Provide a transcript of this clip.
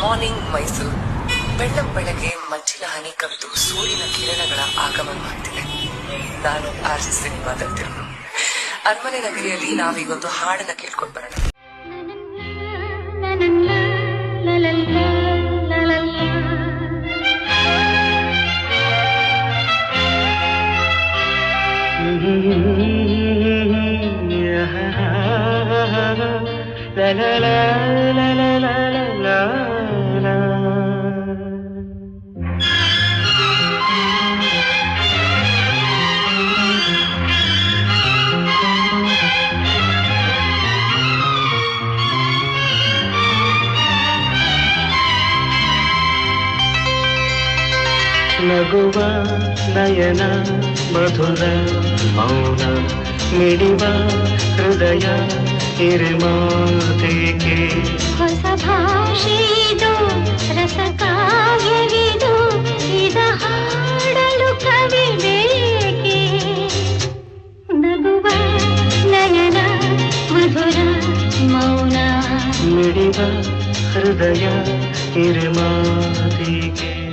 Morning Mysuru. ಬೆಳ್ಳಂಬೆಳಗ್ಗೆ ಮಂಜಿನ ಹನಿ ಕವಿದು ಸೂರ್ಯನ ಕಿರಣಗಳ ಆಗಮನವಾಗ್ತಿದೆ. ನಾನು ಆರ್ಜೆ ಸಿನಿಮಾದಲ್ಲಿರು. ಅರಮನೆ ನಗರಿಯಲ್ಲಿ ನಾವೀಗೊಂದು ಹಾಡನ್ನ ಕೇಳ್ಕೊಂಡು ಬರೋಣ. ನಗುವ ನಯನ ಮಧುರ ಮೌನ ಮಿಡಿವ ಹೃದಯ ಹಿರಿಮಾತೆಗೆ ಹೊಸ ಭಾಷೆದು ರಸಕಾವ್ಯವಿದು ಇದ ಹಾಡಲು ಕವಿ ಬೇಕೆ. ನಗುವ ನಯನ ಮಧುರ ಮೌನ ಮಿಡಿವ ಹೃದಯ ಹಿರಿಮಾತೆಗೆ